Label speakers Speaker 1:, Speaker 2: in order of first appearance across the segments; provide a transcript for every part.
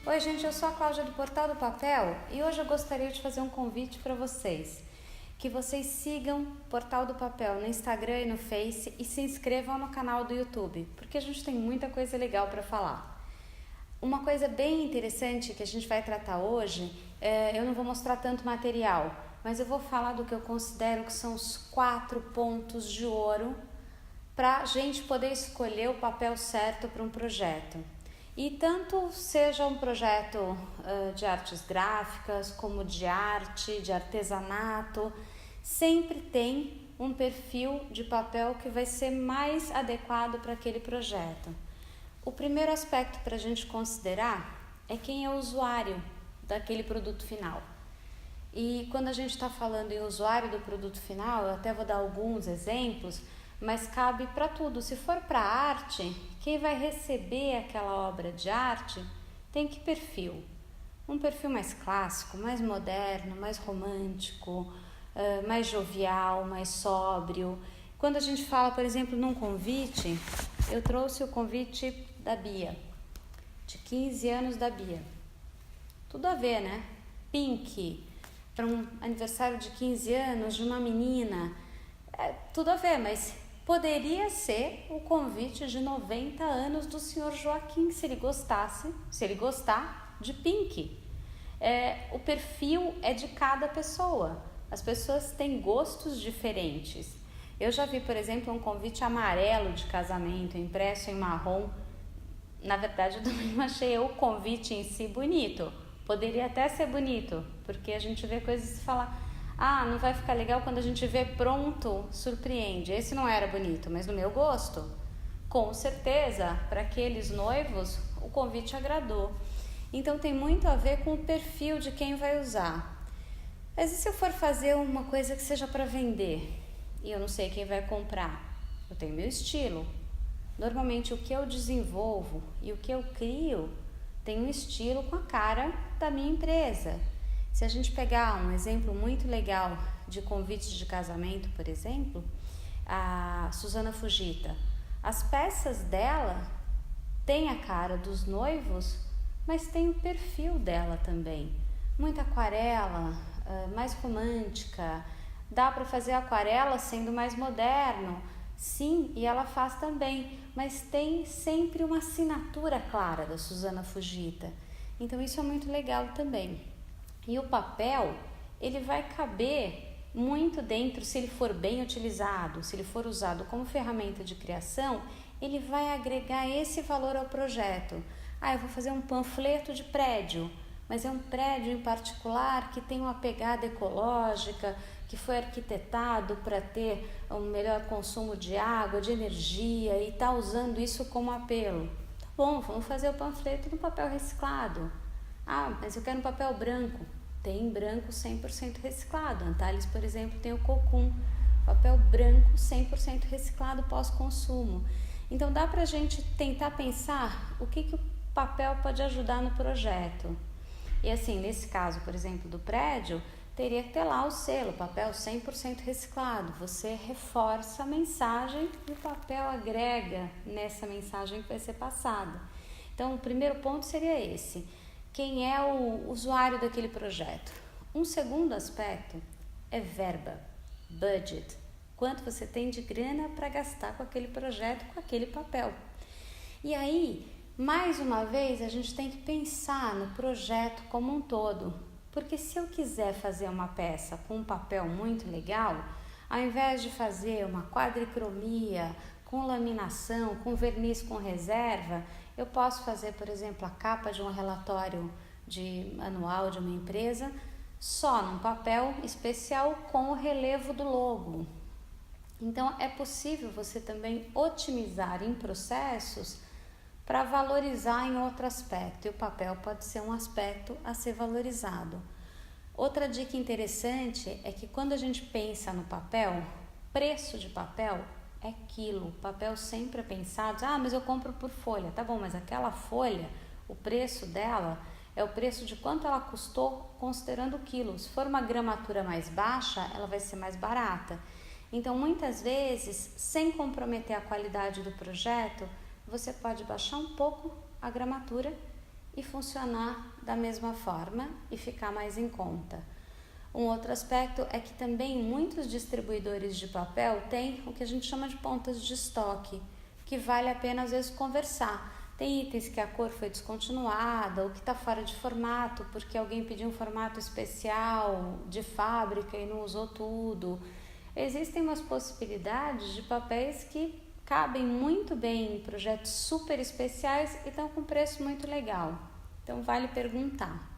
Speaker 1: Oi gente, eu sou a Cláudia do Portal do Papel e hoje eu gostaria de fazer um convite para vocês. Que vocês sigam o Portal do Papel no Instagram e no Face e se inscrevam no canal do YouTube, porque a gente tem muita coisa legal para falar. Uma coisa bem interessante que a gente vai tratar hoje, eu não vou mostrar tanto material, mas eu vou falar do que eu considero que são os 4 pontos de ouro para a gente poder escolher o papel certo para um projeto. E tanto seja um projeto de artes gráficas, como de arte, de artesanato, sempre tem um perfil de papel que vai ser mais adequado para aquele projeto. O primeiro aspecto para a gente considerar é quem é o usuário daquele produto final. E quando a gente está falando em usuário do produto final, eu até vou dar alguns exemplos, mas cabe para tudo. Se for para arte, quem vai receber aquela obra de arte tem que perfil? Um perfil mais clássico, mais moderno, mais romântico, mais jovial, mais sóbrio. Quando a gente fala, por exemplo, num convite, eu trouxe o convite da Bia, de 15 anos da Bia. Tudo a ver, né? Pink, para um aniversário de 15 anos de uma menina, tudo a ver, mas poderia ser o convite de 90 anos do senhor Joaquim, se ele gostar de Pink. O perfil é de cada pessoa. As pessoas têm gostos diferentes. Eu já vi, por exemplo, um convite amarelo de casamento, impresso em marrom. Na verdade, eu também achei o convite em si bonito. Poderia até ser bonito, porque a gente vê coisas e fala... não vai ficar legal quando a gente vê pronto, surpreende. Esse não era bonito, mas no meu gosto, com certeza, para aqueles noivos, o convite agradou. Então tem muito a ver com o perfil de quem vai usar. Mas e se eu for fazer uma coisa que seja para vender e eu não sei quem vai comprar? Eu tenho meu estilo. Normalmente o que eu desenvolvo e o que eu crio tem um estilo com a cara da minha empresa. Se a gente pegar um exemplo muito legal de convites de casamento, por exemplo, a Suzana Fujita, as peças dela têm a cara dos noivos, mas tem o perfil dela também. Muita aquarela, mais romântica, dá para fazer aquarela sendo mais moderno, sim, e ela faz também, mas tem sempre uma assinatura clara da Suzana Fujita. Então isso é muito legal também. E o papel, ele vai caber muito dentro, se ele for bem utilizado, se ele for usado como ferramenta de criação, ele vai agregar esse valor ao projeto. Eu vou fazer um panfleto de prédio, mas é um prédio em particular que tem uma pegada ecológica, que foi arquitetado para ter um melhor consumo de água, de energia e está usando isso como apelo. Tá bom, vamos fazer o panfleto no papel reciclado. Mas eu quero um papel branco. Tem branco 100% reciclado. A Antares, por exemplo, tem o Cocum, papel branco 100% reciclado pós-consumo. Então dá para a gente tentar pensar o que o papel pode ajudar no projeto. E assim, nesse caso, por exemplo, do prédio, teria que ter lá o selo, papel 100% reciclado. Você reforça a mensagem e o papel agrega nessa mensagem que vai ser passada. Então o primeiro ponto seria esse. Quem é o usuário daquele projeto? Um segundo aspecto é verba, budget. Quanto você tem de grana para gastar com aquele projeto, com aquele papel. E aí, mais uma vez, a gente tem que pensar no projeto como um todo. Porque se eu quiser fazer uma peça com um papel muito legal, ao invés de fazer uma quadricromia, com laminação, com verniz com reserva, eu posso fazer, por exemplo, a capa de um relatório anual de uma empresa só num papel especial com o relevo do logo. Então, é possível você também otimizar em processos para valorizar em outro aspecto, e o papel pode ser um aspecto a ser valorizado. Outra dica interessante é que quando a gente pensa no papel, preço de papel é quilo. Papel sempre é pensado, mas eu compro por folha. Tá bom, mas aquela folha, o preço dela é o preço de quanto ela custou considerando quilos. Se for uma gramatura mais baixa, ela vai ser mais barata. Então, muitas vezes, sem comprometer a qualidade do projeto, você pode baixar um pouco a gramatura e funcionar da mesma forma e ficar mais em conta. Um outro aspecto é que também muitos distribuidores de papel têm o que a gente chama de pontas de estoque, que vale a pena às vezes conversar. Tem itens que a cor foi descontinuada ou que está fora de formato porque alguém pediu um formato especial de fábrica e não usou tudo. Existem umas possibilidades de papéis que cabem muito bem em projetos super especiais e estão com preço muito legal. Então vale perguntar.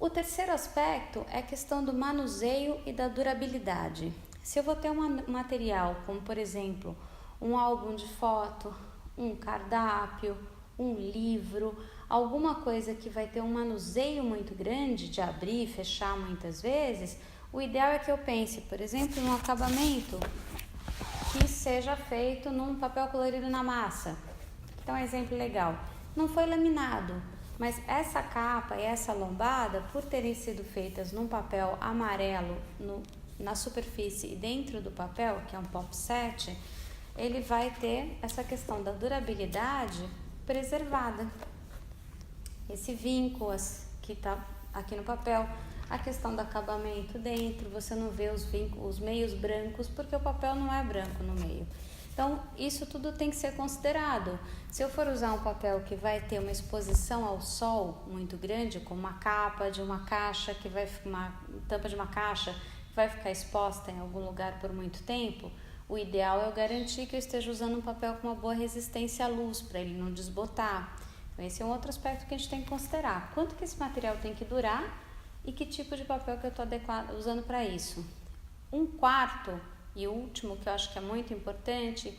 Speaker 1: O terceiro aspecto é a questão do manuseio e da durabilidade. Se eu vou ter um material como, por exemplo, um álbum de foto, um cardápio, um livro, alguma coisa que vai ter um manuseio muito grande de abrir e fechar muitas vezes, o ideal é que eu pense, por exemplo, num acabamento que seja feito num papel colorido na massa. Então, um exemplo legal. Não foi laminado, mas essa capa e essa lombada, por terem sido feitas num papel amarelo na superfície e dentro do papel, que é um pop set, ele vai ter essa questão da durabilidade preservada. Esse vinco que está aqui no papel, a questão do acabamento dentro, você não vê os meios brancos, porque o papel não é branco no meio. Então, isso tudo tem que ser considerado. Se eu for usar um papel que vai ter uma exposição ao sol muito grande, como uma capa de uma caixa, uma tampa de uma caixa, que vai ficar exposta em algum lugar por muito tempo, o ideal é eu garantir que eu esteja usando um papel com uma boa resistência à luz, para ele não desbotar. Então, esse é um outro aspecto que a gente tem que considerar. Quanto que esse material tem que durar e que tipo de papel que eu estou usando para isso. Um quarto e último, que eu acho que é muito importante,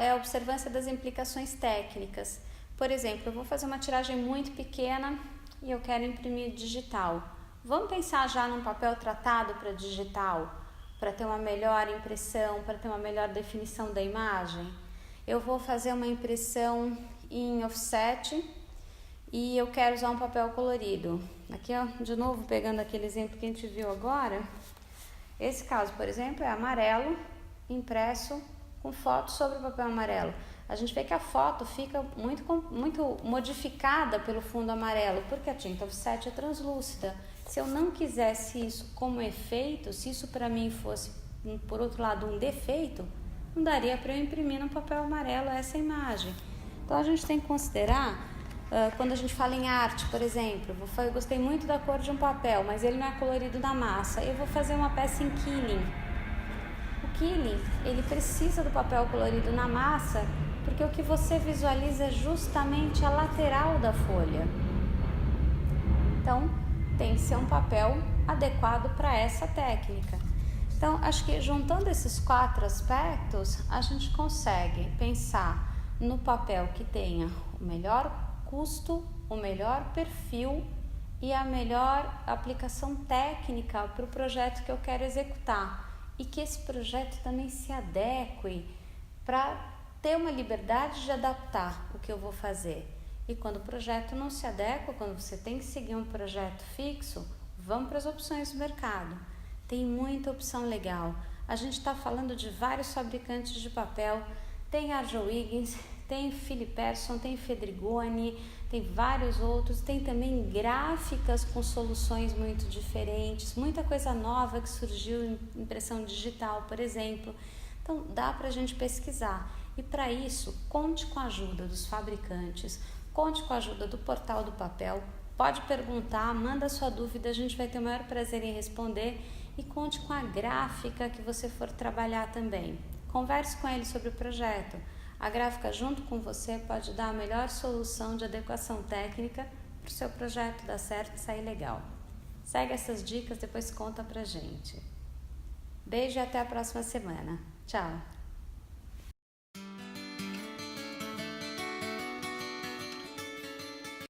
Speaker 1: é a observância das implicações técnicas. Por exemplo, eu vou fazer uma tiragem muito pequena e eu quero imprimir digital. Vamos pensar já num papel tratado para digital, para ter uma melhor impressão, para ter uma melhor definição da imagem. Eu vou fazer uma impressão em offset e eu quero usar um papel colorido. Aqui, ó, de novo, pegando aquele exemplo que a gente viu agora, esse caso, por exemplo, é amarelo, impresso com foto sobre o papel amarelo. A gente vê que a foto fica muito modificada pelo fundo amarelo, porque a tinta offset é translúcida. Se eu não quisesse isso como efeito, se isso para mim fosse, por outro lado, um defeito, não daria para eu imprimir no papel amarelo essa imagem. Então, a gente tem que considerar, quando a gente fala em arte, por exemplo, eu gostei muito da cor de um papel, mas ele não é colorido na massa, eu vou fazer uma peça em quilling. O quilling, ele precisa do papel colorido na massa, porque o que você visualiza é justamente a lateral da folha. Então, tem que ser um papel adequado para essa técnica. Então, acho que juntando esses 4 aspectos, a gente consegue pensar no papel que tenha o melhor custo, o melhor perfil e a melhor aplicação técnica para o projeto que eu quero executar. E que esse projeto também se adeque para ter uma liberdade de adaptar o que eu vou fazer. E quando o projeto não se adequa, quando você tem que seguir um projeto fixo, vamos para as opções do mercado. Tem muita opção legal. A gente está falando de vários fabricantes de papel. Tem Arjowiggins, Wiggins, tem Philip Persson, tem Fedrigoni, tem vários outros. Tem também gráficas com soluções muito diferentes. Muita coisa nova que surgiu em impressão digital, por exemplo. Então, dá para a gente pesquisar. E para isso, conte com a ajuda dos fabricantes, conte com a ajuda do Portal do Papel, pode perguntar, manda sua dúvida, a gente vai ter o maior prazer em responder e conte com a gráfica que você for trabalhar também. Converse com ele sobre o projeto. A gráfica junto com você pode dar a melhor solução de adequação técnica para o seu projeto dar certo e sair legal. Segue essas dicas, depois conta pra gente. Beijo e até a próxima semana. Tchau!